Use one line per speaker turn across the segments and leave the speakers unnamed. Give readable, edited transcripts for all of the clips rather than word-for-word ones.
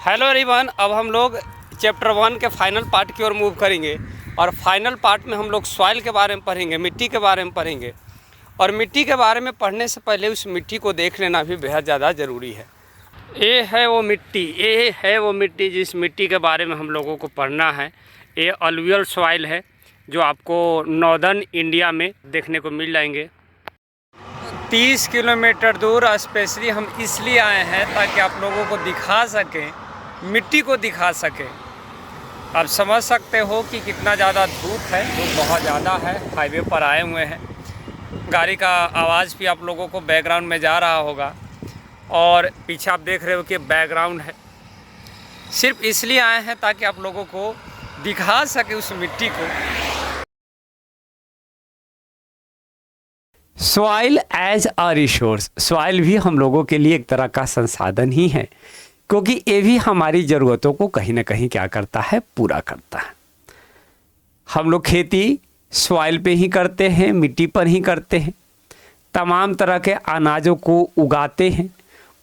Hello everyone, अब हम लोग चैप्टर 1 के फाइनल पार्ट की ओर मूव करेंगे और फाइनल पार्ट में हम लोग सॉइल के बारे में पढ़ेंगे, मिट्टी के बारे में पढ़ेंगे। और मिट्टी के बारे में पढ़ने से पहले उस मिट्टी को देख लेना भी बेहद ज़्यादा ज़रूरी है। ये है वो मिट्टी जिस मिट्टी के बारे में हम लोगों को पढ़ना है। ये अलुवियल सॉइल है जो आपको नॉर्दर्न इंडिया में देखने को मिल जाएंगे। 30 किलोमीटर दूर स्पेशली हम इसलिए आए हैं ताकि आप लोगों को दिखा सकें, मिट्टी को दिखा सकें। आप समझ सकते हो कि कितना ज़्यादा धूप है, धूप बहुत ज़्यादा है। हाईवे पर आए हुए हैं, गाड़ी का आवाज़ भी आप लोगों को बैकग्राउंड में जा रहा होगा और पीछे आप देख रहे हो कि बैकग्राउंड है। सिर्फ इसलिए आए हैं ताकि आप लोगों को दिखा सके उस मिट्टी को। Soil as a resource, soil भी हम लोगों के लिए एक तरह का संसाधन ही है, क्योंकि ये भी हमारी ज़रूरतों को कहीं ना कहीं क्या करता है, पूरा करता है। हम लोग खेती सॉइल पे ही करते हैं, मिट्टी पर ही करते हैं। तमाम तरह के अनाजों को उगाते हैं,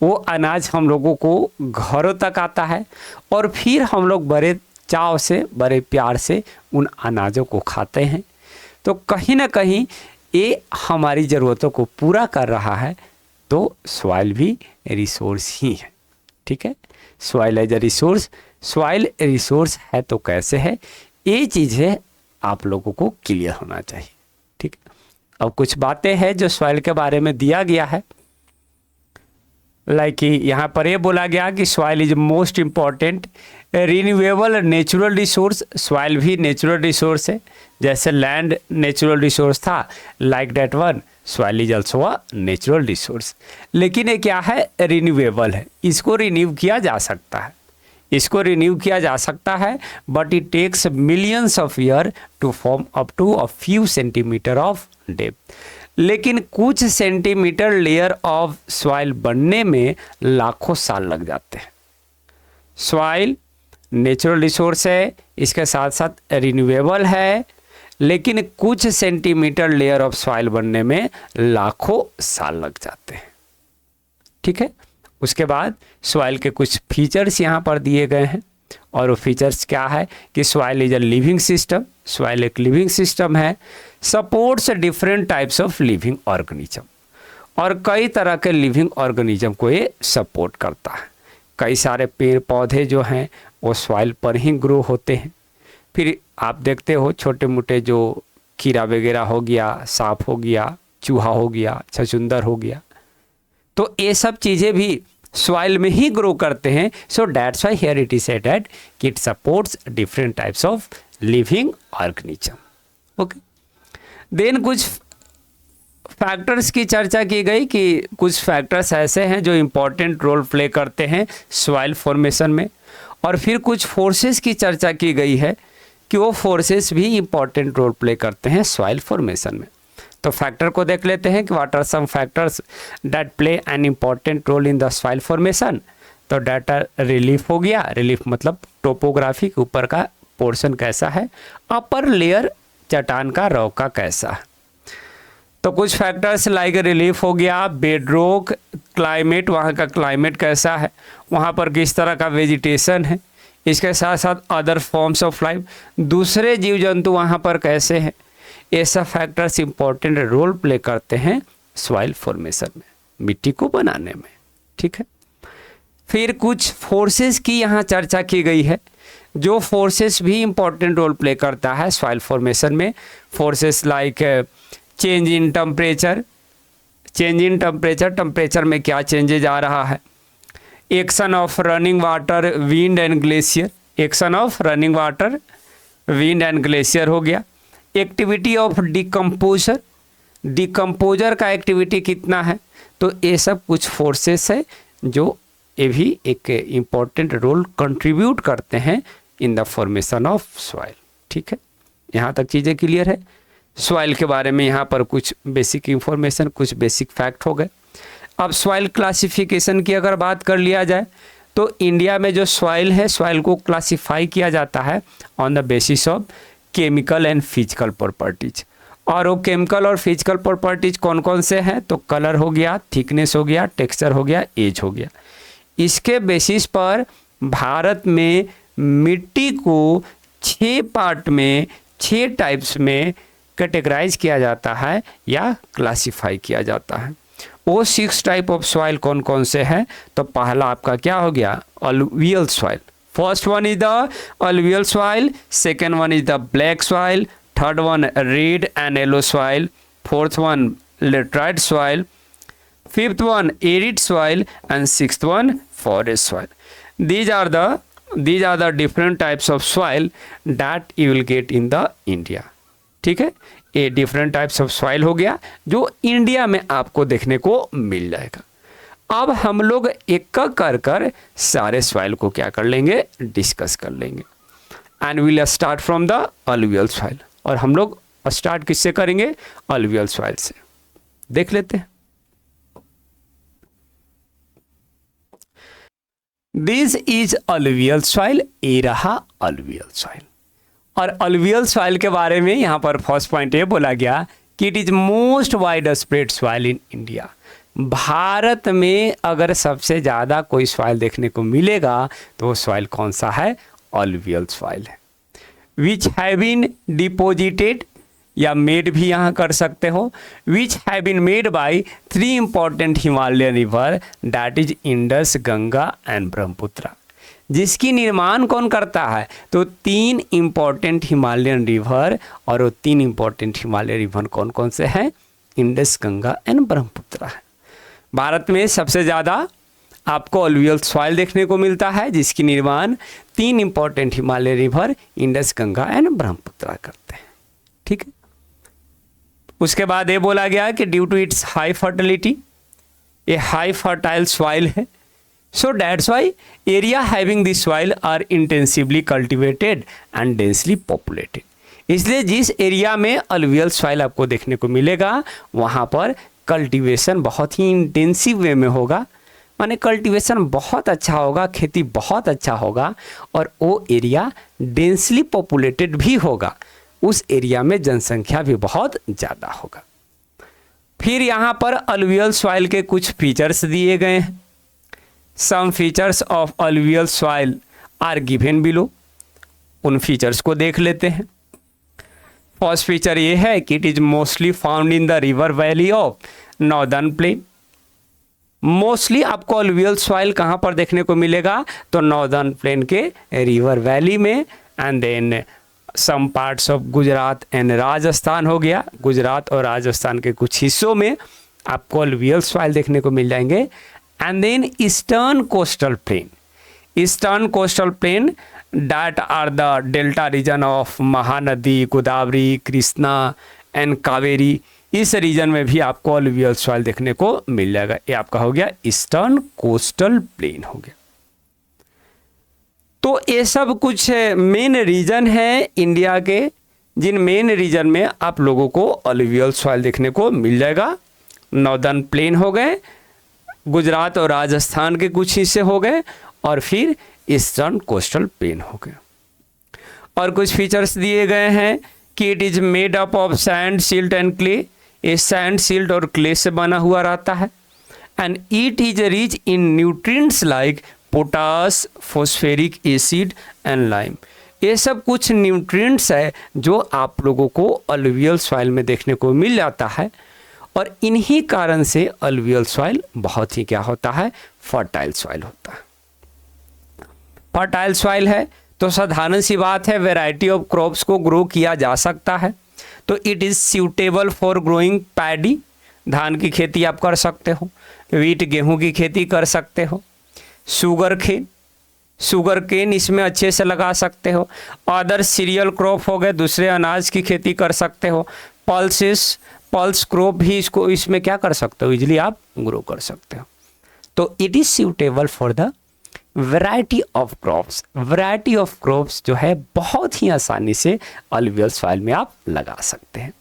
वो अनाज हम लोगों को घरों तक आता है और फिर हम लोग बड़े चाव से, बड़े प्यार से उन अनाजों को खाते हैं। तो कहीं ना कहीं ये हमारी ज़रूरतों को पूरा कर रहा है। तो सॉइल भी रिसोर्स ही है, ठीक है। Soil as a resource, soil resource है तो कैसे है, ये चीज़ें आप लोगों को क्लियर होना चाहिए, ठीक है। अब कुछ बातें हैं जो सॉइल के बारे में दिया गया है, लाइक यहाँ पर ये बोला गया कि soil is most important renewable natural resource. Soil भी नेचुरल रिसोर्स है, जैसे लैंड नेचुरल रिसोर्स था, like that one soil is also a natural resource. लेकिन ये क्या है, रिन्यूएबल है, इसको रिन्यू किया जा सकता है, इसको रिन्यू किया जा सकता है, but it takes millions of year to form up to a few centimeter of depth. लेकिन कुछ सेंटीमीटर लेयर ऑफ सॉइल बनने में लाखों साल लग जाते हैं। सॉइल नेचुरल रिसोर्स है, इसके साथ साथ रिन्यूएबल है, लेकिन कुछ सेंटीमीटर लेयर ऑफ सॉइल बनने में लाखों साल लग जाते हैं, ठीक है। उसके बाद सॉइल के कुछ फीचर्स यहाँ पर दिए गए हैं, और वो फीचर्स क्या है कि soil is a living system, soil एक लिविंग सिस्टम है, supports different types of living organism, और कई तरह के लिविंग ऑर्गेनिज्म को ये सपोर्ट करता है। कई सारे पेड़ पौधे जो हैं वो सॉइल पर ही ग्रो होते हैं। फिर आप देखते हो छोटे मोटे जो कीड़ा वगैरह हो गया, सांप हो गया, चूहा हो गया, छछूंदर हो गया, तो ये सब चीज़ें भी सॉइल में ही ग्रो करते हैं। So that's why here it is said that it supports different types of living organism. Okay, then कुछ फैक्टर्स की चर्चा की गई कि कुछ फैक्टर्स ऐसे हैं जो इम्पोर्टेंट रोल प्ले करते हैं सॉइल फॉर्मेशन में, और फिर कुछ फोर्सेस की चर्चा की गई है कि वो फोर्सेस भी इम्पोर्टेंट रोल प्ले करते हैं सॉइल फॉर्मेशन में। तो फैक्टर को देख लेते हैं कि what are some factors that play an important role in the soil formation. तो डेटा रिलीफ हो गया, रिलीफ मतलब टोपोग्राफी के ऊपर का पोर्शन कैसा है, अपर लेयर चट्टान का रॉक का कैसा है। तो कुछ फैक्टर्स लाइक रिलीफ हो गया, बेडरॉक, क्लाइमेट, वहाँ का क्लाइमेट कैसा है, वहाँ पर किस तरह का वेजिटेशन है, इसके साथ साथ अदर फॉर्म्स ऑफ लाइफ, दूसरे जीव जंतु वहाँ पर कैसे हैं, ये सब फैक्टर्स इंपॉर्टेंट रोल प्ले करते हैं सॉइल फॉर्मेशन में, मिट्टी को बनाने में, ठीक है। फिर कुछ फोर्सेस की यहाँ चर्चा की गई है, जो फोर्सेस भी इंपॉर्टेंट रोल प्ले करता है सॉइल फॉर्मेशन में। Forces like change in temperature, change in temperature, temperature में क्या चेंजेज आ रहा है, action of running water, wind and glacier, action of running water, wind and glacier हो गया। एक्टिविटी ऑफ डिकम्पोजर, डिकम्पोजर का एक्टिविटी कितना है, तो ये सब कुछ फोर्सेस है जो ये भी एक इम्पॉर्टेंट रोल कंट्रीब्यूट करते हैं in the formation of soil, ठीक है। यहाँ तक चीज़ें क्लियर है। सॉइल के बारे में यहाँ पर कुछ बेसिक इंफॉर्मेशन, कुछ बेसिक फैक्ट हो गए। अब सॉइल क्लासिफिकेशन की अगर बात कर लिया जाए तो इंडिया में जो सॉइल है, सॉइल को क्लासिफाई किया जाता है on the basis of chemical and physical properties. और वो केमिकल और फिजिकल प्रॉपर्टीज कौन कौन से हैं, तो कलर हो गया, थिकनेस हो गया, टेक्सचर हो गया, एज हो गया। इसके बेसिस पर भारत में मिट्टी को 6 पार्ट में 6 टाइप्स में कैटेगराइज किया जाता है या क्लासिफाई किया जाता है। वो 6 टाइप ऑफ सॉइल कौन कौन से हैं? तो पहला आपका क्या हो गया? Alluvial soil. First one is the alluvial soil, second one is the black soil, third one red and yellow soil, fourth one laterite soil, fifth one arid soil, and sixth one forest soil. These are the different types of soil that you will get in the India. ठीक है, ये different types of soil हो गया जो India में आपको देखने को मिल जाएगा। अब हम लोग एक कर सारे सॉइल को क्या कर लेंगे? डिस्कस कर लेंगे। And will start from the alluvial soil, और हम लोग स्टार्ट किससे करेंगे? अलुवियल सॉइल से। देख लेते हैं। दिस इज अलुवियल सॉइल, ये रहा अलुवियल सॉइल। और अलुवियल सॉइल के बारे में यहाँ पर फर्स्ट पॉइंट ये बोला गया कि it is most wide spread soil in India. Bharat में अगर सबसे ज़्यादा कोई सॉइल देखने को मिलेगा तो वो सॉइल कौन सा है? अलुवियल सॉइल है। विच हैव बीन डिपोजिटेड, या मेड भी यहाँ कर सकते हो, which have been made by 3 important Himalayan river, that is Indus, Ganga and Brahmaputra. जिसकी निर्माण कौन करता है? तो 3 इंपॉर्टेंट हिमालयन रिवर, और वो 3 इंपॉर्टेंट हिमालयन रिवर कौन कौन से हैं? इंडस, गंगा एंड ब्रह्मपुत्र है। भारत में सबसे ज़्यादा आपको अलुवियल सॉइल देखने को मिलता है जिसकी निर्माण 3 important Himalaya river Indus, Ganga and Brahmaputra करते हैं। ठीक है, उसके बाद ये बोला गया कि due to its high fertility, ये हाई फर्टाइल सॉइल है, so that's why area having this soil are intensively cultivated and densely populated. इसलिए जिस एरिया में अलुवियल सॉइल आपको देखने को मिलेगा वहाँ पर कल्टीवेशन बहुत ही इंटेंसिव वे में होगा, माने कल्टीवेशन बहुत अच्छा होगा, खेती बहुत अच्छा होगा, और वो एरिया डेंसली पॉपुलेटेड भी होगा, उस एरिया में जनसंख्या भी बहुत ज़्यादा होगा। फिर यहाँ पर अलुवियल सॉइल के कुछ फीचर्स दिए गए हैं। Some features of alluvial soil are given below, उन फीचर्स को देख लेते हैं। फर्स्ट फीचर ये है कि it is mostly found in the river valley of northern plain. Mostly आपको अलुवियल सॉइल कहाँ पर देखने को मिलेगा? तो नॉर्दर्न प्लेन के रिवर वैली में, and then some parts of Gujarat and Rajasthan हो गया, गुजरात और राजस्थान के कुछ हिस्सों में आपको अलुवियल सॉइल देखने को मिल जाएंगे। And then eastern coastal plain, eastern coastal plain that are the delta region of Mahanadi, Godavari, Krishna and Kaveri, इस रीजन में भी आपको अलुवियल सॉइल देखने को मिल जाएगा। ये आपका हो गया ईस्टर्न कोस्टल प्लेन हो गया। तो ये सब कुछ मेन रीजन है इंडिया के, जिन मेन रीजन में आप लोगों को अलुवियल सॉइल देखने को मिल जाएगा। नॉर्दर्न प्लेन हो गए, गुजरात और राजस्थान के कुछ हिस्से हो गए, और फिर ईस्टर्न कोस्टल प्लेन हो गए। और कुछ फीचर्स दिए गए हैं कि it is made up of sand, silt and clay, ये सैंड, सिल्ट और क्ले से बना हुआ रहता है। And it is rich in nutrients like potash, phosphoric acid and lime. ये सब कुछ न्यूट्रिएंट्स है जो आप लोगों को अलुवियल सॉइल में देखने को मिल जाता है, और इन्हीं कारण से अलुवियल सॉइल बहुत ही क्या होता है? फर्टाइल सॉइल होता है। फर्टाइल सॉइल है तो साधारण सी बात है, वैरायटी ऑफ क्रॉप्स को ग्रो किया जा सकता है। तो it is suitable for growing paddy, धान की खेती आप कर सकते हो, वीट गेहूं की खेती कर सकते हो, शुगर केन इसमें अच्छे से लगा सकते हो, अदर सीरियल क्रॉप हो गए, दूसरे अनाज की खेती कर सकते हो, पल्स क्रॉप भी इसमें क्या कर सकते हो? इजीली आप ग्रो कर सकते हो। तो it is suitable for the variety of crops. Variety of crops जो है बहुत ही आसानी से अलुवियल सॉइल में आप लगा सकते हैं।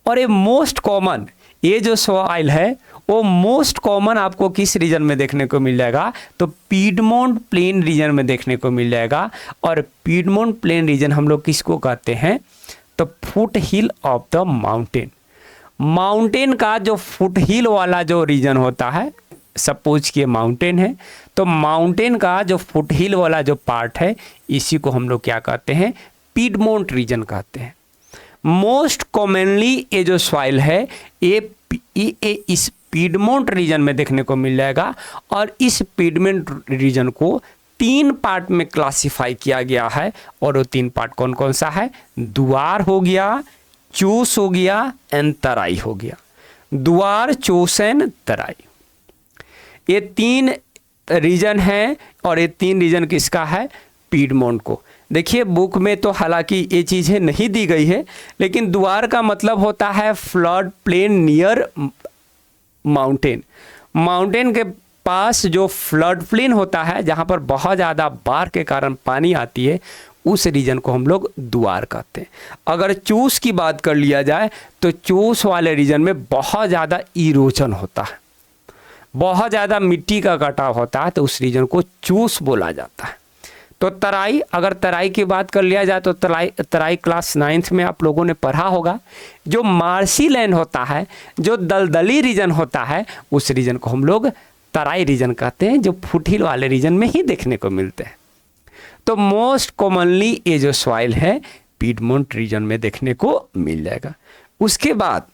और ये मोस्ट कॉमन, ये जो सॉइल है वो मोस्ट कॉमन आपको किस रीजन में देखने को मिल जाएगा? तो पीडमोंट प्लेन रीजन में देखने को मिल जाएगा। और पीडमोंट प्लेन रीजन हम लोग किसको कहते हैं? तो foot hill of the mountain. Mountain का जो फुट हिल वाला जो रीजन होता है सपोज कि माउंटेन है, तो माउंटेन का जो फुट हिल वाला जो पार्ट है इसी को हम लोग क्या कहते हैं, पीडमोंट रीजन कहते हैं। मोस्ट कॉमनली ये जो सॉइल है ये इस पीडमोंट रीजन में देखने को मिल जाएगा, और इस पीडमोंट रीजन को 3 पार्ट में क्लासिफाई किया गया है, और वो 3 पार्ट कौन कौन सा है, दुआर हो गया, चूस हो गया एंड तराई हो गया। दुआर, चूस एंड तराई, ये 3 रीजन है, और ये 3 रीजन किसका है, पीडमोंट को। देखिए बुक में तो हालांकि ये चीज़ें नहीं दी गई है, लेकिन दुआर का मतलब होता है flood plain near mountain. Mountain के पास जो फ्लड प्लेन होता है, जहाँ पर बहुत ज़्यादा बाढ़ के कारण पानी आती है, उस रीजन को हम लोग दुआर कहते हैं। अगर चूस की बात कर लिया जाए तो चूस वाले रीजन में बहुत ज़्यादा इरोजन होता है, बहुत ज़्यादा मिट्टी का कटाव होता है, तो उस रीजन को चूस बोला जाता है। तो तराई, अगर तराई की बात कर लिया जाए तो तराई क्लास 9th में आप लोगों ने पढ़ा होगा। जो मार्सी लैंड होता है, जो दलदली रीजन होता है, उस रीजन को हम लोग तराई रीजन कहते हैं, जो फुटहिल वाले रीजन में ही देखने को मिलते हैं। तो मोस्ट कॉमनली ये जो सॉइल है पीडमोंट रीजन में देखने को मिल जाएगा। उसके बाद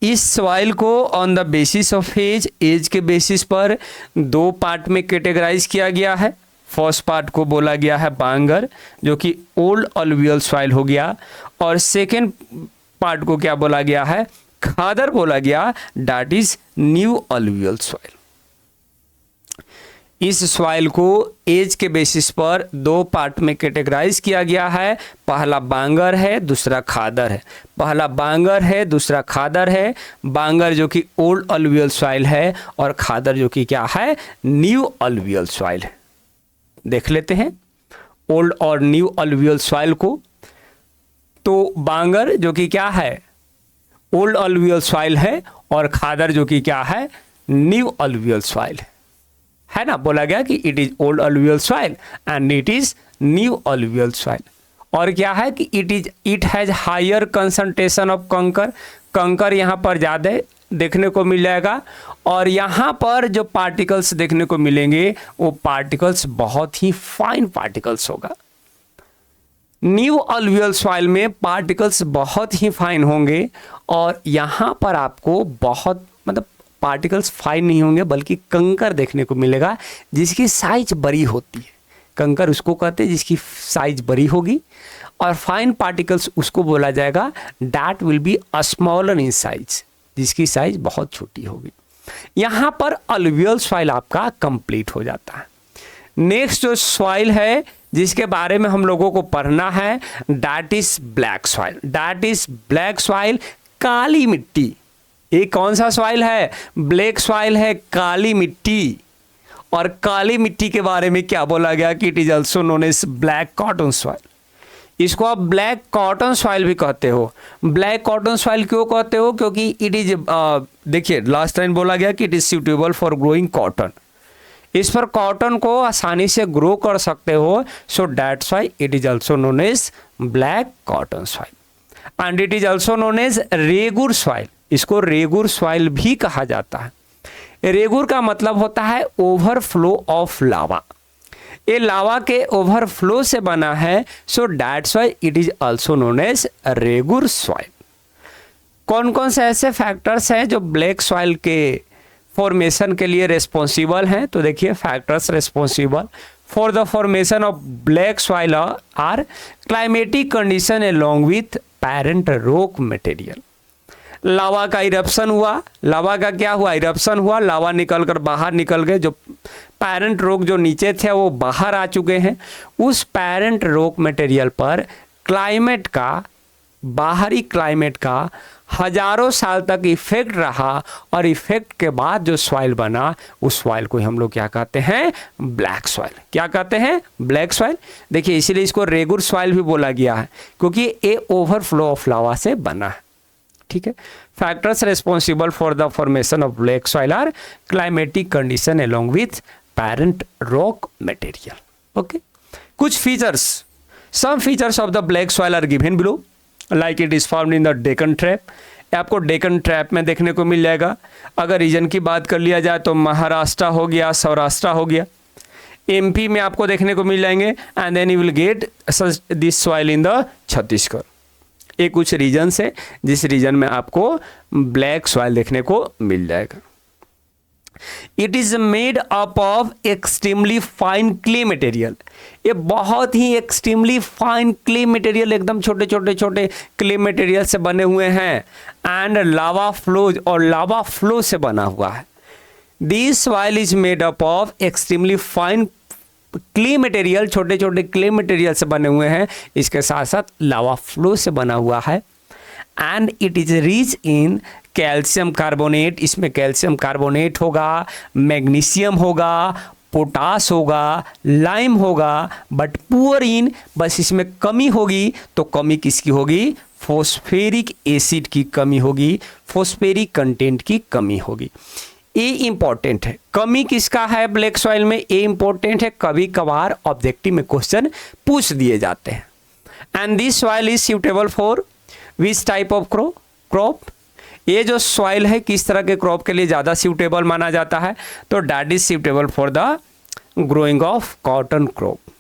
इस सॉइल को on the basis of age के बेसिस पर 2 पार्ट में कैटेगराइज किया गया है। फर्स्ट पार्ट को बोला गया है बांगर, जो कि ओल्ड अलुवियल सॉइल हो गया, और सेकेंड पार्ट को क्या बोला गया है, खादर बोला गया, that is new alluvial soil. इस सॉइल को एज के बेसिस पर 2 पार्ट में कैटेगराइज किया गया है। पहला बांगर है, दूसरा खादर है। पहला बांगर है, दूसरा खादर है। बांगर जो कि ओल्ड अलुवियल सॉइल है, और खादर जो कि क्या है, न्यू अलुवियल सॉइल है। देख लेते हैं ओल्ड और न्यू अलुवियल सॉइल को। तो बांगर जो कि क्या है, ओल्ड अलुवियल सॉइल है, और खादर जो कि क्या है, न्यू अलुवियल सॉइल है ना। बोला गया कि it is old alluvial soil and it is new alluvial soil. और क्या है कि it has higher concentration of कंकर, कंकर यहाँ पर ज़्यादा देखने को मिल जाएगा, और यहाँ पर जो पार्टिकल्स देखने को मिलेंगे वो पार्टिकल्स बहुत ही फाइन पार्टिकल्स होगा। न्यू अलुवियल सॉइल में पार्टिकल्स बहुत ही फाइन होंगे, और यहाँ पर आपको बहुत मतलब पार्टिकल्स फाइन नहीं होंगे, बल्कि कंकर देखने को मिलेगा जिसकी साइज बड़ी होती है। कंकर उसको कहते हैं जिसकी साइज बड़ी होगी, और फाइन पार्टिकल्स उसको बोला जाएगा that will be smaller in size, जिसकी साइज बहुत छोटी होगी। यहाँ पर अलुवियल सॉइल आपका कंप्लीट हो जाता है। नेक्स्ट जो सॉइल है जिसके बारे में हम लोगों को पढ़ना है, that is black soil. That is black soil, काली मिट्टी। ये कौन सा सॉइल है, ब्लैक सॉइल है, काली मिट्टी। और काली मिट्टी के बारे में क्या बोला गया कि it is also known as black cotton soil. इसको आप ब्लैक कॉटन सॉइल भी कहते हो। ब्लैक कॉटन सॉइल क्यों कहते हो, क्योंकि इट इज देखिए लास्ट टाइम बोला गया कि it is suitable for growing cotton. इस पर कॉटन को आसानी से ग्रो कर सकते हो, so that's why it is also known as black cotton soil. And it is also known as regur soil. इसको रेगुर सॉइल भी कहा जाता है। रेगुर का मतलब होता है ओवरफ्लो ऑफ लावा। ये लावा के ओवरफ्लो से बना है, so that's why it is also known as regur soil. कौन कौन से ऐसे फैक्टर्स हैं जो ब्लैक सॉइल के फॉर्मेशन के लिए रिस्पॉन्सिबल हैं, तो देखिए factors responsible for the formation of black soil are climatic condition along with parent rock material. Lava का इरप्शन हुआ, लावा का क्या हुआ, इरप्शन हुआ, लावा निकलकर बाहर निकल गए, जो पेरेंट रॉक जो नीचे थे वो बाहर आ चुके हैं। उस पेरेंट रॉक मटेरियल पर क्लाइमेट का, बाहरी क्लाइमेट का हजारों साल तक इफेक्ट रहा, और इफेक्ट के बाद जो सॉइल बना उस सॉइल को हम लोग क्या कहते हैं, ब्लैक सॉइल। क्या कहते हैं, ब्लैक सॉइल। देखिए इसीलिए इसको रेगुर सॉइल भी बोला गया है, क्योंकि ये ओवरफ्लो ऑफ लावा से बना है। ठीक है। Factors responsible for the formation of black soil are climatic condition along with parent rock material. Okay. कुछ features, some features of the black soil are given below, like it is formed in the Deccan Trap, आपको Deccan trap में देखने को मिल जाएगा। अगर reason की बात कर लिया जाए तो महाराष्ट्र हो गया, सौराष्ट्र हो गया, एमपी में आपको देखने को मिल जाएंगे। And then you will get this soil in the Chhattisgarh. ये कुछ रीजन्स है जिस रीजन में आपको ब्लैक सॉइल देखने को मिल जाएगा। It is made up of extremely fine clay material. ये बहुत ही एक्सट्रीमली फाइन क्ले मटेरियल, एकदम छोटे छोटे छोटे क्ले मटेरियल से बने हुए हैं। एंड लावा फ्लोज, और लावा फ्लो से बना हुआ है। This soil is made up of extremely fine clay material, छोटे छोटे क्ले मटेरियल से बने हुए हैं, इसके साथ साथ लावा फ्लो से बना हुआ है। And it is rich in calcium carbonate, इसमें कैल्शियम कार्बोनेट होगा, मैग्नीशियम होगा, पोटास होगा, लाइम होगा, बट पुअर इन, बस इसमें कमी होगी। तो कमी किसकी होगी? फॉस्फेरिक एसिड की कमी होगी, फॉस्फेरिक कंटेंट की कमी होगी। ये इंपॉर्टेंट है। कमी किसका है ब्लैक सॉइल में? ये इंपॉर्टेंट है, कभी कभार ऑब्जेक्टिव में क्वेश्चन पूछ दिए जाते हैं। And this soil is suitable for which type of crop? ये जो सॉइल है किस तरह के क्रॉप के लिए ज़्यादा सूटेबल माना जाता है? तो that is suitable for the growing of cotton crop.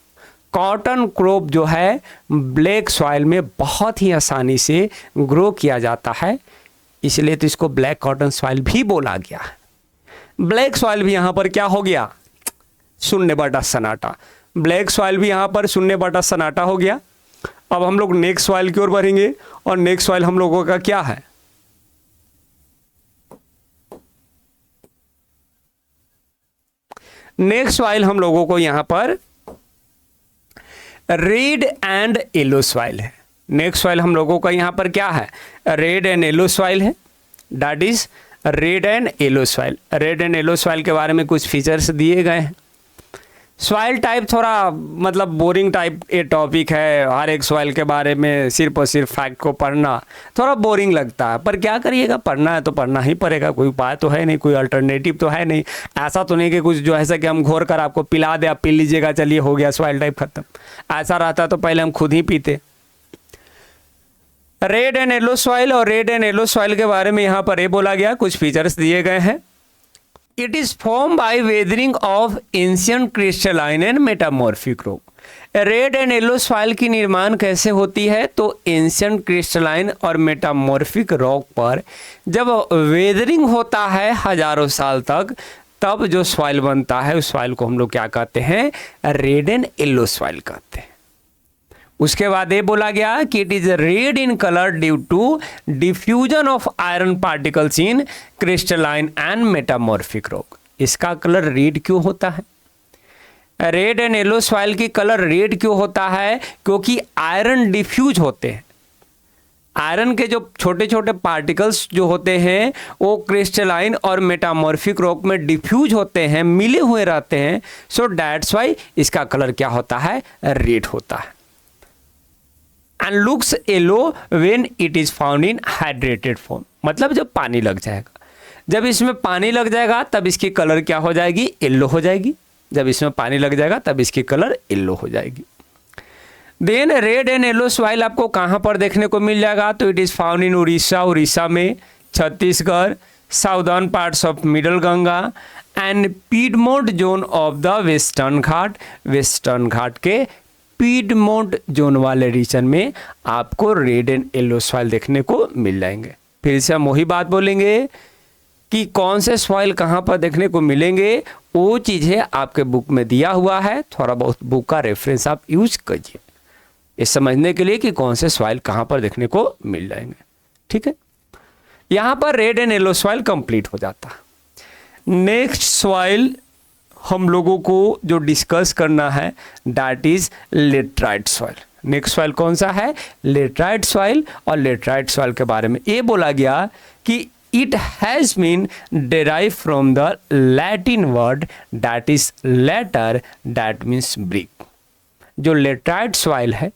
Cotton crop जो है ब्लैक सॉइल में बहुत ही आसानी से ग्रो किया जाता है, इसलिए तो इसको ब्लैक कॉटन सॉइल भी बोला गया है। ब्लैक सॉइल भी यहाँ पर क्या हो गया? शून्य बटा सन्नाटा। ब्लैक सॉइल भी यहाँ पर शून्य बटा सन्नाटा हो गया। अब हम लोग नेक्स्ट सॉइल की ओर बढ़ेंगे, और नेक्स्ट सॉइल हम लोगों का क्या है? नेक्स्ट सॉइल हम लोगों को यहां पर रेड एंड येलो सॉइल है। नेक्स्ट सॉइल हम लोगों का यहां पर क्या है? रेड एंड येलो सॉइल है। That is red and yellow soil. Red and yellow soil के बारे में कुछ फीचर्स दिए गए हैं। सॉइल टाइप थोड़ा मतलब बोरिंग टाइप ये टॉपिक है। हर एक सॉइल के बारे में सिर्फ और सिर्फ फैक्ट को पढ़ना थोड़ा बोरिंग लगता है, पर क्या करिएगा, पढ़ना है तो पढ़ना ही पड़ेगा। कोई उपाय तो है नहीं, कोई अल्टरनेटिव तो है नहीं। ऐसा तो नहीं कि कुछ जो ऐसा कि हम घोर कर आपको पिला दे, आप पी लीजिएगा, चलिए हो गया सॉइल टाइप खत्म। ऐसा रहता तो पहले हम खुद ही पीते। रेड एंड येलो सॉइल, और रेड एंड येलो सॉइल के बारे में यहाँ पर ये बोला गया, कुछ फीचर्स दिए गए हैं। It is form by weathering of ancient crystalline and metamorphic rock. Red and yellow soil की निर्माण कैसे होती है? तो एंशिएंट क्रिस्टलाइन और मेटामॉर्फिक रॉक पर जब वेदरिंग होता है हजारों साल तक, तब जो सॉइल बनता है उस सॉइल को हम लोग क्या कहते हैं? रेड एंड येलो सॉइल कहते हैं। उसके बाद ये बोला गया कि it is red in colour due to diffusion of iron particles in crystalline and metamorphic rock. इसका कलर रेड क्यों होता है? रेड एंड येलो सॉइल की कलर रेड क्यों होता है? क्योंकि आयरन डिफ्यूज होते हैं। आयरन के जो छोटे छोटे पार्टिकल्स जो होते हैं वो क्रिस्टलाइन और मेटामॉर्फिक रॉक में डिफ्यूज होते हैं, मिले हुए रहते हैं। सो दैट्स वाई इसका कलर क्या होता है? रेड होता है। And looks yellow when it is found in hydrated form, मतलब जब पानी लग जाएगा, जब इसमें पानी लग जाएगा तब इसकी कलर क्या हो जाएगी? येलो हो जाएगी। जब इसमें पानी लग जाएगा तब इसकी कलर येलो हो जाएगी। Then red and yellow soil आपको कहाँ पर देखने को मिल जाएगा? तो it is found in Orissa, Orissa में, Chhattisgarh, southern parts of middle Ganga and piedmont zone of the Western Ghat. Western Ghat के पीडमोंट जोन वाले रीजन में आपको रेड एंड येलो सॉइल देखने को मिल जाएंगे। फिर से हम वही बात बोलेंगे कि कौन से सॉइल कहाँ पर देखने को मिलेंगे, वो चीज़ें आपके बुक में दिया हुआ है। थोड़ा बहुत बुक का रेफरेंस आप यूज कीजिए इस समझने के लिए कि कौन से सॉइल कहाँ पर देखने को मिल जाएंगे। ठीक है, यहाँ पर red and yellow soil complete हो जाता है। नेक्स्ट सॉइल हम लोगों को जो डिस्कस करना है that is laterite soil. Next soil कौन सा है? Laterite soil. और लेटराइट सॉइल के बारे में ये बोला गया कि it has been derive from the Latin word that is later, that means brick. जो लेटराइट सॉइल है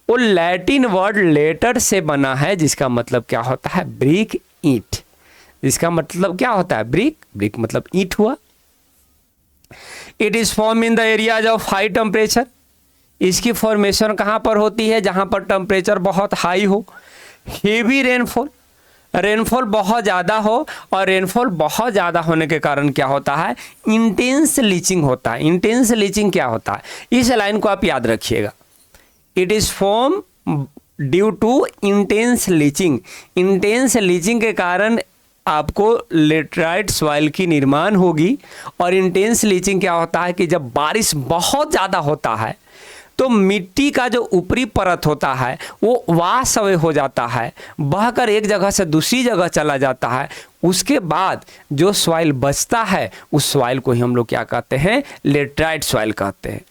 वो लैटिन वर्ड लेटर से बना है, जिसका मतलब क्या होता है? ब्रिक, ईंट। जिसका मतलब क्या होता है? ब्रिक, ब्रिक मतलब ईंट हुआ। It is form in the areas of high temperature. इसकी फॉर्मेशन कहाँ पर होती है? जहाँ पर टेम्परेचर बहुत हाई हो। हेवी रेनफॉल, रेनफॉल बहुत ज़्यादा हो, और रेनफॉल बहुत ज़्यादा होने के कारण क्या होता है, इंटेंस लीचिंग होता है। इंटेंस लीचिंग क्या होता है, इस लाइन को आप याद रखिएगा। It is form due to intense leaching. Intense leaching के कारण आपको लेटराइट सॉइल की निर्माण होगी। और इंटेंस लीचिंग क्या होता है कि जब बारिश बहुत ज़्यादा होता है तो मिट्टी का जो ऊपरी परत होता है वो वाश अवे हो जाता है, बहकर एक जगह से दूसरी जगह चला जाता है। उसके बाद जो सॉइल बचता है उस सॉइल को ही हम लोग क्या कहते हैं, लेटराइट सॉइल कहते हैं।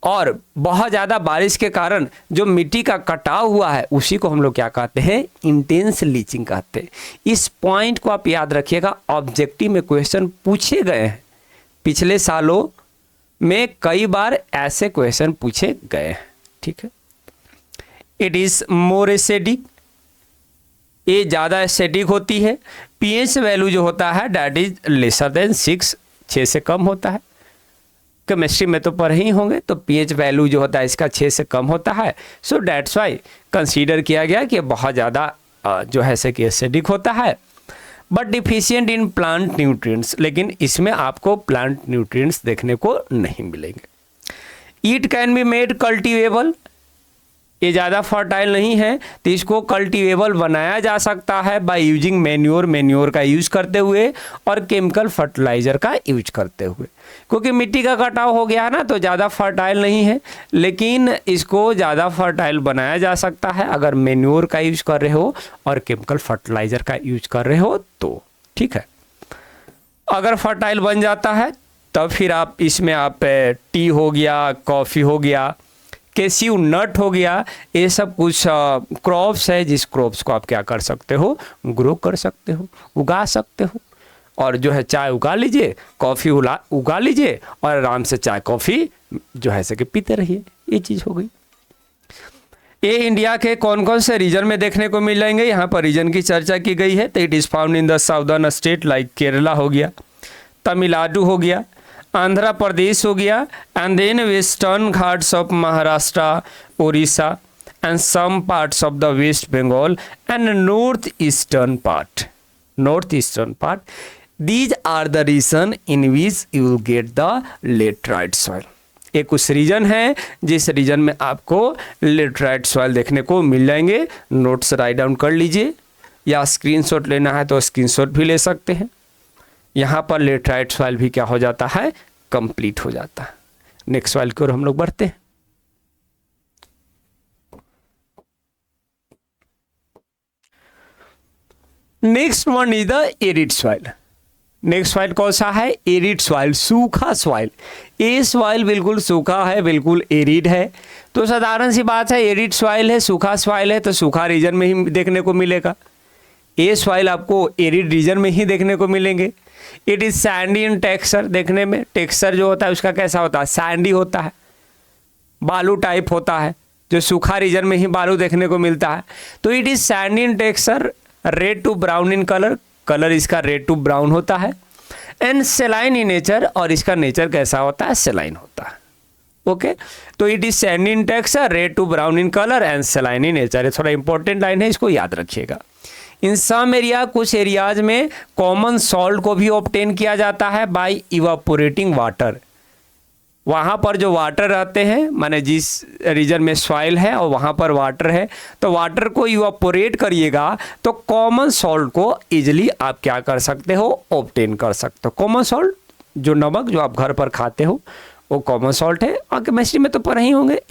और बहुत ज़्यादा बारिश के कारण जो मिट्टी का कटाव हुआ है उसी को हम लोग क्या कहते हैं, इंटेंस लीचिंग कहते हैं। इस पॉइंट को आप याद रखिएगा, ऑब्जेक्टिव में क्वेश्चन पूछे गए हैं, पिछले सालों में कई बार ऐसे क्वेश्चन पूछे गए हैं। ठीक है। इट इज मोर एसिडिक, ये ज़्यादा एसिडिक होती है। पीएच वैल्यू जो होता है डैट इज लेसर देन 6, 6 से कम होता है। केमिस्ट्री में तो पढ़े ही होंगे, तो पीएच वैल्यू जो होता है इसका 6 से कम होता है। सो डैट्स वाई कंसीडर किया गया कि बहुत ज़्यादा जो है से कि एसिडिक होता है। But deficient in plant nutrients, लेकिन इसमें आपको प्लांट न्यूट्रिएंट्स देखने को नहीं मिलेंगे। ईट कैन बी मेड कल्टीवेबल, ये ज़्यादा फर्टाइल नहीं है तो इसको कल्टीवेबल बनाया जा सकता है बाय यूजिंग मैन्योर, मैन्योर का यूज करते हुए और केमिकल फर्टिलाइजर का यूज करते हुए। क्योंकि मिट्टी का कटाव हो गया है ना, तो ज़्यादा फर्टाइल नहीं है, लेकिन इसको ज़्यादा फर्टाइल बनाया जा सकता है अगर मैन्योर का यूज कर रहे हो और केमिकल फर्टिलाइजर का यूज कर रहे हो तो। ठीक है। अगर फर्टाइल बन जाता है तब फिर आप इसमें आप टी हो गया, कॉफ़ी हो गया, कैस्यू नट हो गया, ये सब कुछ क्रॉप्स है जिस क्रॉप्स को आप क्या कर सकते हो, ग्रो कर सकते हो, उगा सकते हो। और जो है चाय उगा लीजिए, कॉफ़ी उगा लीजिए और आराम से चाय कॉफ़ी जो है सके पीते रहिए। ये चीज़ हो गई। ये इंडिया के कौन कौन से रीजन में देखने को मिलेंगे, यहाँ पर रीजन की चर्चा की गई है। तो it is found in the southern state like Kerala हो गया, तमिलनाडु हो गया, आंध्र प्रदेश हो गया, and then Western Ghats of Maharashtra, Orissa, and some parts of the West Bengal and north eastern part. These are the region in which you will get the laterite soil। ये कुछ reason है जिस रीजन में आपको लेटराइट सॉइल देखने को मिल जाएंगे। नोट्स राइट डाउन कर लीजिए, या स्क्रीनशॉट लेना है तो स्क्रीनशॉट भी ले सकते हैं। यहाँ पर लेटराइट सॉइल भी क्या हो जाता है, कंप्लीट हो जाता है। नेक्स्ट सॉइल की ओर हम लोग बढ़ते हैं। Next one is the arid soil. Next soil कौन सा है, एरिड सॉइल, सूखा सॉइल। ये सॉइल बिल्कुल सूखा है, बिल्कुल एरिड है। तो साधारण सी बात है, एरिड सॉइल है, सूखा सॉइल है, तो सूखा रीजन में ही देखने को मिलेगा। ये सॉइल आपको एरिड रीजन में ही देखने को मिलेंगे। It is sandy in texture, देखने में टेक्सचर जो होता है उसका कैसा होता है, सैंडी होता है, बालू टाइप होता है, जो सूखा रीजन में ही बालू देखने को मिलता है। तो it is sandy in texture, red to brown in colour, colour इसका रेड टू ब्राउन होता है, एंड सेलाइन इन नेचर, और इसका नेचर कैसा होता है, सेलाइन होता है। ओके, तो it is sandy in texture, red to brown in colour and saline in nature. ये थोड़ा इंपॉर्टेंट लाइन है, इसको याद रखिएगा। इन सम एरिया, कुछ एरियाज में कॉमन सॉल्ट को भी ऑब्टेन किया जाता है बाय इवापोरेटिंग वाटर। वहाँ पर जो वाटर रहते हैं, माने जिस रीजन में सॉइल है और वहाँ पर वाटर है, तो वाटर को इवापोरेट करिएगा तो कॉमन सॉल्ट को इजीली आप क्या कर सकते हो, ऑब्टेन कर सकते हो। कॉमन सॉल्ट जो नमक जो आप घर पर खाते हो वो कॉमन सॉल्ट है। और केमिस्ट्री में तो पढ़े ही होंगे,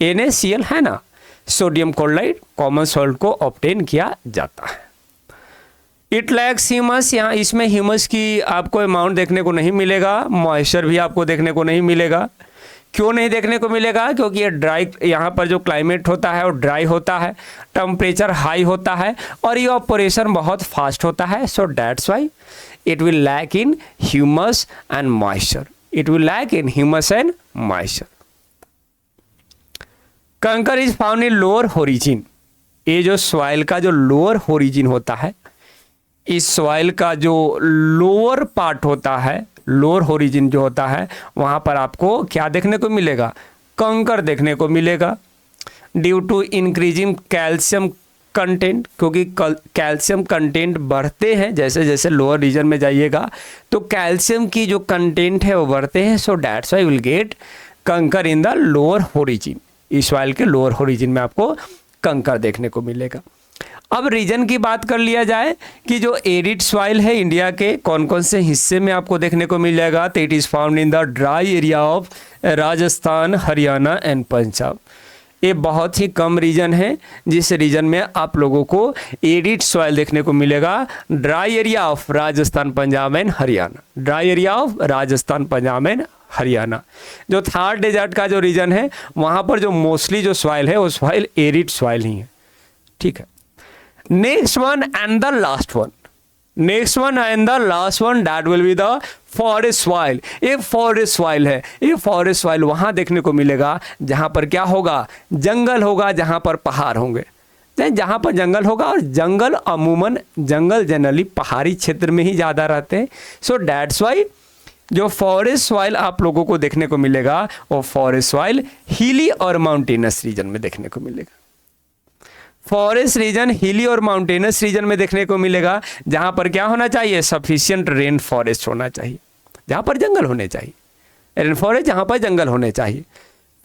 NaCl है ना, सोडियम क्लोराइड, कॉमन सॉल्ट को ऑब्टेन किया जाता है। इट लैक्स ह्यूमस, यहाँ इसमें ह्यूमस की आपको अमाउंट देखने को नहीं मिलेगा, मॉइस्चर भी आपको देखने को नहीं मिलेगा। क्यों नहीं देखने को मिलेगा, क्योंकि ये ड्राई, यहाँ पर जो क्लाइमेट होता है वो ड्राई होता है, टेम्परेचर हाई होता है और ये ऑपरेशन बहुत फास्ट होता है। So that's why it will lack in humus and moisture, it will lack in humus and moisture. Kankar is found in lower horizon, ये जो सॉइल का जो लोअर होरिजिन होता है, इस सॉइल का जो लोअर पार्ट होता है, लोअर होरिजिन जो होता है, वहाँ पर आपको क्या देखने को मिलेगा, कंकर देखने को मिलेगा। Due to increasing calcium content, क्योंकि कैल्शियम कंटेंट बढ़ते हैं जैसे जैसे लोअर रीजन में जाइएगा तो कैल्शियम की जो कंटेंट है वो बढ़ते हैं। So that's Y will get कंकर इन द लोअर होरिजिन। इस सॉइल के लोअर होरिजिन में आपको कंकर देखने को मिलेगा। अब रीजन की बात कर लिया जाए कि जो एरिड सॉइल है इंडिया के कौन कौन से हिस्से में आपको देखने को मिल जाएगा, तो it is found in the dry area of Rajasthan, Haryana and Punjab. ये बहुत ही कम रीजन है जिस रीजन में आप लोगों को एरिड सॉइल देखने को मिलेगा। Dry area of Rajasthan, Punjab and Haryana. Dry area of Rajasthan, Punjab and Haryana. जो थार डेजर्ट का जो रीजन है वहाँ पर जो मोस्टली जो सॉइल है वो सॉइल एरिड सॉइल ही है। ठीक है, next one and the last one, next one and the last one that will be the forest soil. ये फॉरेस्ट सॉइल है। ये फॉरेस्ट सॉइल वहाँ देखने को मिलेगा जहाँ पर क्या होगा, जंगल होगा, जहाँ पर पहाड़ होंगे। जहाँ पर जंगल होगा, और जंगल अमूमन जंगल जनरली पहाड़ी क्षेत्र में ही ज़्यादा रहते हैं। सो दैट्स वाई जो फॉरेस्ट सॉइल आप लोगों को देखने को मिलेगा वो फॉरेस्ट सॉइल हिली और माउंटेनस रीजन में देखने को मिलेगा। फॉरेस्ट रीजन हिली और माउंटेनस रीजन में देखने को मिलेगा जहां पर क्या होना चाहिए, सफिशिएंट रेन फॉरेस्ट होना चाहिए, जहां पर जंगल होने चाहिए, रेन फॉरेस्ट जहां पर जंगल होने चाहिए।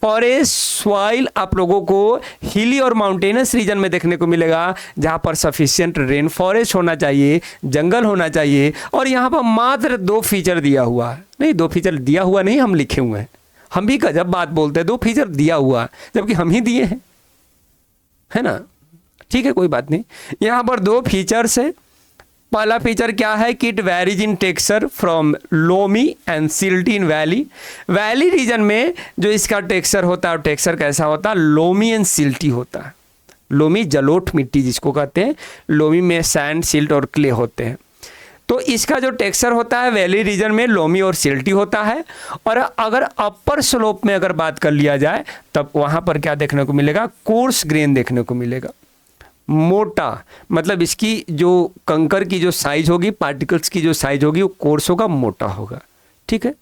फॉरेस्ट सॉइल आप लोगों को हिली और माउंटेनस रीजन में देखने को मिलेगा जहां पर सफिशिएंट रेन फॉरेस्ट होना चाहिए, जंगल होना चाहिए। और यहाँ पर मात्र 2 फीचर दिया हुआ है, नहीं 2 फीचर दिया हुआ नहीं, हम लिखे हुए हैं। हम भी गजब बात बोलते हैं, 2 फीचर दिया हुआ जबकि हम ही दिए हैं, है ना। ठीक है, कोई बात नहीं। यहाँ पर 2 फीचर्स है। पहला फीचर क्या है कि it varies in texture from loamy and silty in valley. Valley region में जो इसका टेक्सचर होता है, टेक्सचर कैसा होता है, लोमी एंड सिल्टी होता है। लोमी जलोठ मिट्टी जिसको कहते हैं, लोमी में सैंड, सिल्ट और क्ले होते हैं। तो इसका जो टेक्सचर होता है वैली रीजन में लोमी और सिल्टी होता है। और अगर अपर स्लोप में अगर बात कर लिया जाए तब वहाँ पर क्या देखने को मिलेगा, कोर्स ग्रेन देखने को मिलेगा, मोटा। मतलब इसकी जो कंकर की जो साइज होगी, पार्टिकल्स की जो साइज होगी वो कोर्स होगा, मोटा होगा। ठीक है।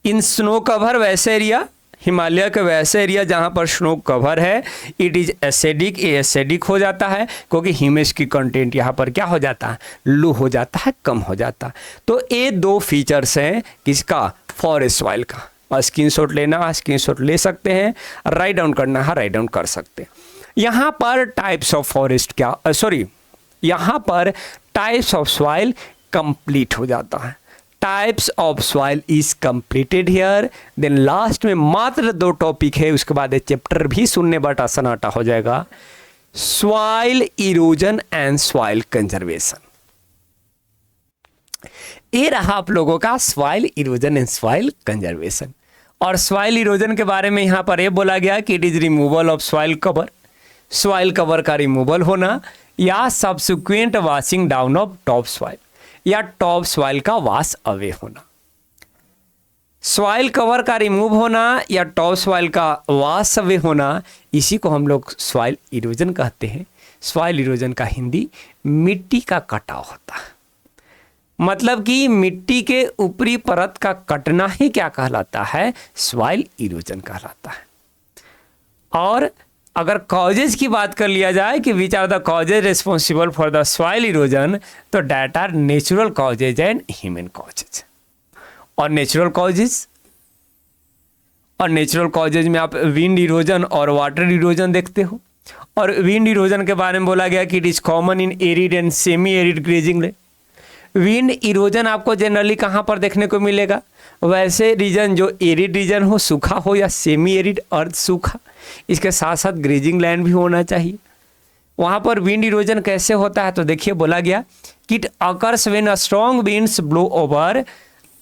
इन स्नो कवर वैसे एरिया, हिमालय का वैसे एरिया जहाँ पर स्नो कवर है, इट इज एसिडिक, ये एसिडिक हो जाता है क्योंकि ह्यूमस की कंटेंट यहाँ पर क्या हो जाता है, लो हो जाता है, कम हो जाता है। तो ये 2 फीचर्स हैं किसका, फॉरेस्ट सॉइल का। स्क्रीनशॉट लेना, स्क्रीनशॉट ले सकते हैं, राइट डाउन करना है, राइट डाउन कर सकते हैं। यहाँ पर टाइप्स ऑफ फॉरेस्ट क्या, सॉरी यहाँ पर टाइप्स ऑफ सॉइल कंप्लीट हो जाता है। Types of soil is completed here. Then last में मात्र 2 टॉपिक है, उसके बाद ये चैप्टर भी सुनने बटा सन्नाटा हो जाएगा। Soil erosion and soil conservation. ये रहा आप लोगों का soil erosion and soil conservation. और सॉइल इरोजन के बारे में यहाँ पर ये बोला गया कि it is removal of soil cover, soil cover का रिमूवल होना, या subsequent washing down of top soil, या टॉप सॉइल का वॉश अवे होना। सॉइल कवर का रिमूव होना या टॉप सॉइल का वॉश अवे होना, इसी को हम लोग सॉइल इरोजन कहते हैं। सॉइल इरोजन का हिंदी मिट्टी का कटाव होता है। मतलब कि मिट्टी के ऊपरी परत का कटना ही क्या कहलाता है, सॉइल इरोजन कहलाता है। और अगर कॉजेज की बात कर लिया जाए कि which are the causes responsible for the soil erosion, तो that are natural causes and human causes. और नेचुरल कॉजेज में आप विंड इरोजन और वाटर इरोजन देखते हो। और विंड इरोजन के बारे में बोला गया कि it is common in arid and semi arid grazing land. Wind erosion आपको जनरली कहाँ पर देखने को मिलेगा, वैसे रीजन जो एरिड रीजन हो, सूखा हो, या सेमी एरिड अर्थ सूखा, इसके साथ साथ ग्रेजिंग लैंड भी होना चाहिए। वहाँ पर विंड इरोजन कैसे होता है, तो देखिए बोला गया कि it occurs when a strong winds blow over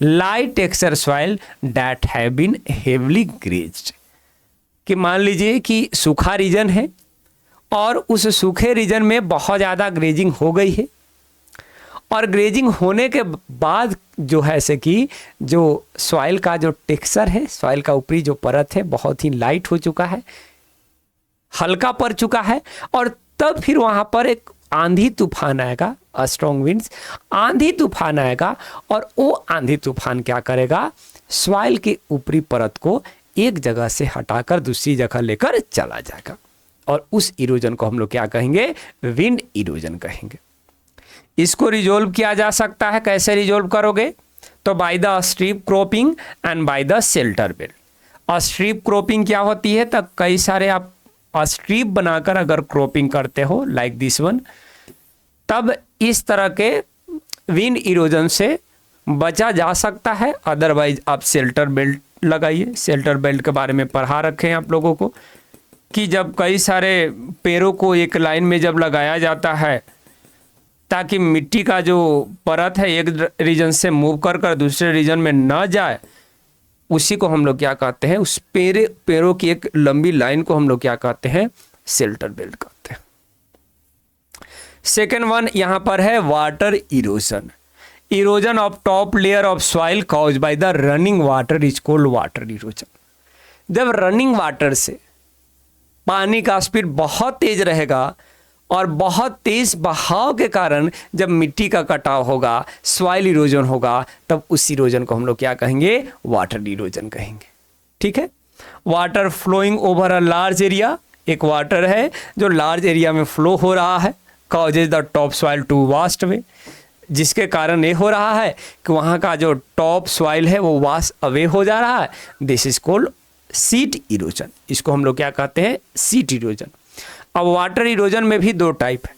light texture soil that have been heavily grazed. कि मान लीजिए कि सूखा रीजन है और उस सूखे रीजन में बहुत ज़्यादा ग्रेजिंग हो गई है, और ग्रेजिंग होने के बाद जो है से कि जो सॉइल का जो टेक्सचर है, सॉइल का ऊपरी जो परत है बहुत ही लाइट हो चुका है, हल्का पड़ चुका है। और तब फिर वहाँ पर एक आंधी तूफान आएगा, स्ट्रॉन्ग विंड्स, आंधी तूफान आएगा, और वो आंधी तूफान क्या करेगा, सॉइल के ऊपरी परत को एक जगह से हटाकर दूसरी जगह लेकर चला जाएगा। और उस इरोजन को हम लोग क्या कहेंगे, विंड इरोजन कहेंगे। इसको रिजोल्व किया जा सकता है, कैसे रिजोल्व करोगे, तो by the strip cropping and by the shelter belt. और स्ट्रिप क्रॉपिंग क्या होती है, तब कई सारे आप स्ट्रिप बनाकर अगर क्रॉपिंग करते हो लाइक दिस वन, तब इस तरह के विंड इरोजन से बचा जा सकता है। अदरवाइज आप शेल्टर बेल्ट लगाइए। शेल्टर बेल्ट के बारे में पढ़ा रखे हैं आप लोगों को कि जब कई सारे पेड़ों को एक लाइन में जब लगाया जाता है ताकि मिट्टी का जो परत है एक रीजन से मूव कर कर दूसरे रीजन में ना जाए, उसी को हम लोग क्या कहते हैं, उस पेड़ों की एक लंबी लाइन को हम लोग क्या कहते हैं, शेल्टर बेल्ट कहते हैं। सेकेंड वन यहां पर है water erosion. Erosion of top layer of soil caused by the running water is called water erosion. जब रनिंग वाटर से पानी का स्पीड बहुत तेज रहेगा और बहुत तेज बहाव के कारण जब मिट्टी का कटाव होगा, सॉइल इरोजन होगा, तब उस इरोजन को हम लोग क्या कहेंगे, वाटर इरोजन कहेंगे। ठीक है। Water flowing over a large area, एक वाटर है जो लार्ज एरिया में फ्लो हो रहा है, causes the top soil to waste away, जिसके कारण ये हो रहा है कि वहाँ का जो टॉप सॉइल है वो वास्ट अवे हो जा रहा है। This is called seat erosion. इसको हम लोग क्या कहते हैं, सीट इरोजन। अब वाटर इरोजन में भी दो टाइप है।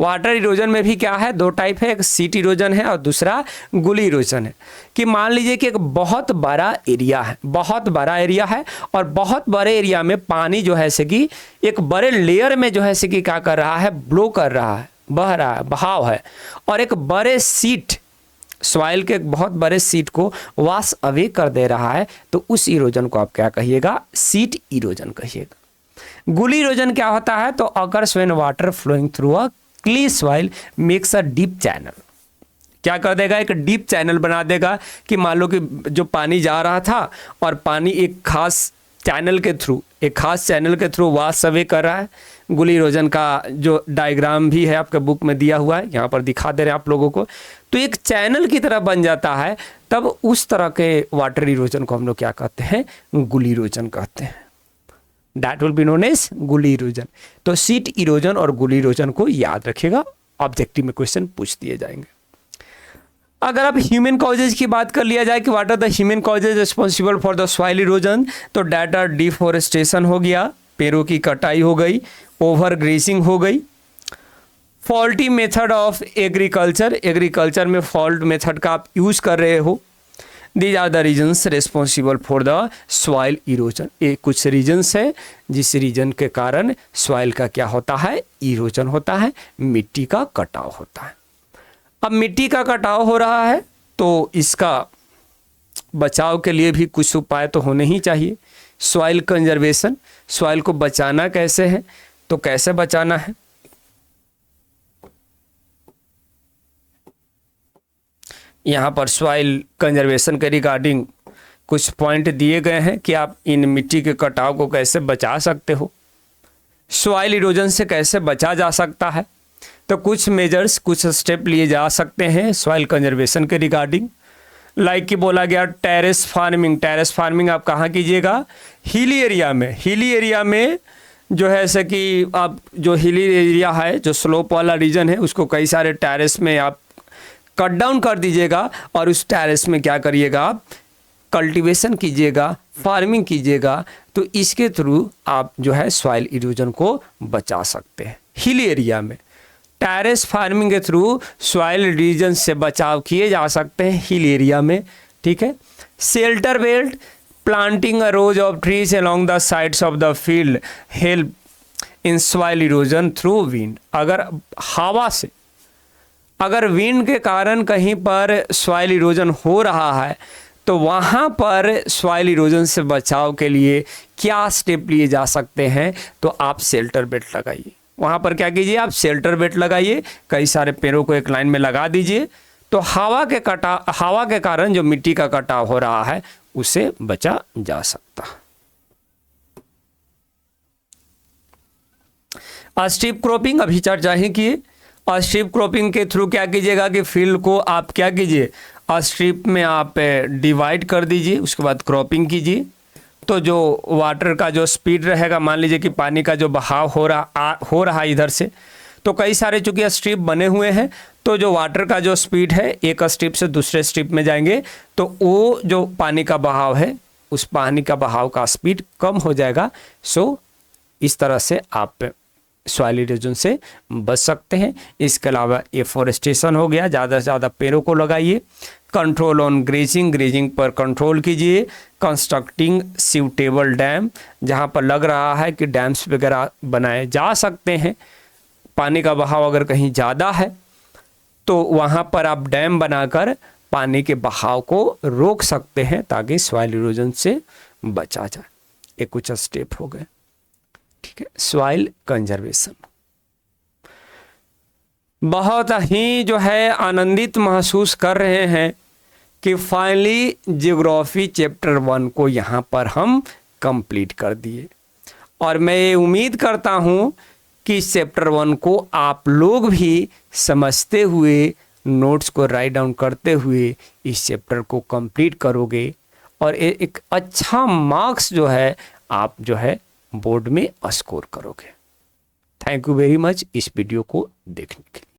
वाटर इरोजन में भी क्या है, दो टाइप है, एक सीट इरोजन है और दूसरा गुली इरोजन है। कि मान लीजिए कि एक बहुत बड़ा एरिया है, बहुत बड़ा एरिया है और बहुत बड़े एरिया में पानी जो है से कि एक बड़े लेयर में जो है से कि क्या कर रहा है, ब्लो कर रहा है, बह रहा है, बहाव है, और एक बड़े सीट सॉइल के बहुत बड़े सीट को वाश अवे कर दे रहा है, तो उस इरोजन को आप क्या कहिएगा, सीट इरोजन कहिएगा। गुली इरोजन क्या होता है, तो occurs when water flowing through a clay soil makes a deep channel. क्या कर देगा, एक डीप चैनल बना देगा कि मान लो कि जो पानी जा रहा था और पानी एक खास चैनल के थ्रू, एक खास चैनल के थ्रू वाश अवे कर रहा है। गुली इरोजन का जो डायग्राम भी है आपके बुक में दिया हुआ है, यहाँ पर दिखा दे रहे हैं आप लोगों को, तो एक चैनल की तरह बन जाता है, तब उस तरह के वाटर इरोजन को हम लोग क्या कहते हैं, गुली इरोजन कहते हैं। That will be known as gully erosion. तो सीट इरोजन और गुली इरोजन को याद रखिएगा, ऑब्जेक्टिव में क्वेश्चन पूछ दिए जाएंगे। अगर आप ह्यूमन कॉजेज की बात कर लिया जाए कि what are the human causes responsible for the soil erosion, तो डेट आर डिफॉरेस्टेशन हो गया, पेड़ों की कटाई हो गई, ओवर ग्रेसिंग हो गई, faulty method of agriculture, agriculture में फॉल्ट मेथड का आप यूज कर रहे हो। These are the reasons responsible for the soil erosion. ये कुछ रीजन्स है जिस रीजन के कारण सॉइल का क्या होता है, इरोजन होता है, मिट्टी का कटाव होता है। अब मिट्टी का कटाव हो रहा है तो इसका बचाव के लिए भी कुछ उपाय तो होने ही चाहिए। सॉइल कंजर्वेशन, सॉइल को बचाना कैसे है, तो कैसे बचाना है, यहाँ पर सॉइल कंजर्वेशन के रिगार्डिंग कुछ पॉइंट दिए गए हैं कि आप इन मिट्टी के कटाव को कैसे बचा सकते हो, सॉइल इरोजन से कैसे बचा जा सकता है। तो कुछ मेजर्स, कुछ स्टेप लिए जा सकते हैं सॉइल कंजर्वेशन के रिगार्डिंग। लाइक कि बोला गया टेरेस फार्मिंग। टेरेस फार्मिंग आप कहाँ कीजिएगा, हिली एरिया में। हिली एरिया में जो है ऐसे कि आप जो हिली एरिया है, जो स्लोप वाला रीजन है, उसको कई सारे टेरेस में आप कट डाउन कर दीजिएगा और उस टेरेस में क्या करिएगा, आप कल्टीवेशन कीजिएगा, फार्मिंग कीजिएगा। तो इसके थ्रू आप जो है सॉइल इरोजन को बचा सकते हैं। हिली एरिया में टेरेस फार्मिंग के थ्रू सॉइल इरोजन से बचाव किए जा सकते हैं हिल एरिया में। ठीक है। Shelter belt, planting a rose of trees along the sides of the field help in soil erosion through wind. अगर हवा से, अगर विंड के कारण कहीं पर सॉइल इरोजन हो रहा है तो वहाँ पर सॉइल इरोजन से बचाव के लिए क्या स्टेप लिए जा सकते हैं, तो आप शेल्टर बेल्ट लगाइए। वहाँ पर क्या कीजिए, आप शेल्टर बेल्ट लगाइए, कई सारे पेड़ों को एक लाइन में लगा दीजिए, तो हवा के कारण जो मिट्टी का कटाव हो रहा है उसे बचा जा सकता है। स्ट्रिप क्रॉपिंग अभी चर्चा ही किए। और स्ट्रिप क्रॉपिंग के थ्रू क्या कीजिएगा कि फील्ड को आप क्या कीजिए, स्ट्रिप में आप डिवाइड कर दीजिए, उसके बाद क्रॉपिंग कीजिए। तो जो वाटर का जो स्पीड रहेगा, मान लीजिए कि पानी का जो बहाव हो रहा है इधर से, तो कई सारे चूंकि स्ट्रिप बने हुए हैं, तो जो वाटर का जो स्पीड है एक स्ट्रिप से दूसरे स्ट्रिप में जाएंगे, तो वो जो पानी का बहाव है उस पानी का बहाव का स्पीड कम हो जाएगा। सो इस तरह से आप सॉइल इरोजन से बच सकते हैं। इसके अलावा एफोरेस्टेशन हो गया, ज़्यादा से ज़्यादा पेड़ों को लगाइए। कंट्रोल ऑन ग्रेजिंग, ग्रेजिंग पर कंट्रोल कीजिए। कंस्ट्रक्टिंग सूटेबल डैम, जहाँ पर लग रहा है कि डैम्स वगैरह बनाए जा सकते हैं, पानी का बहाव अगर कहीं ज़्यादा है तो वहाँ पर आप डैम बनाकर पानी के बहाव को रोक सकते हैं ताकि सॉइल इरोजन से बचा जाए। ये कुछ स्टेप हो गए, ठीक है। सॉइल कंजर्वेशन, बहुत ही जो है आनंदित महसूस कर रहे हैं कि फाइनली ज्योग्राफी चैप्टर 1 को यहाँ पर हम कंप्लीट कर दिए, और मैं ये उम्मीद करता हूँ कि इस चैप्टर 1 को आप लोग भी समझते हुए, नोट्स को राइट डाउन करते हुए इस चैप्टर को कंप्लीट करोगे, और एक अच्छा मार्क्स जो है आप जो है बोर्ड में स्कोर करोगे। थैंक यू वेरी मच इस वीडियो को देखने के लिए।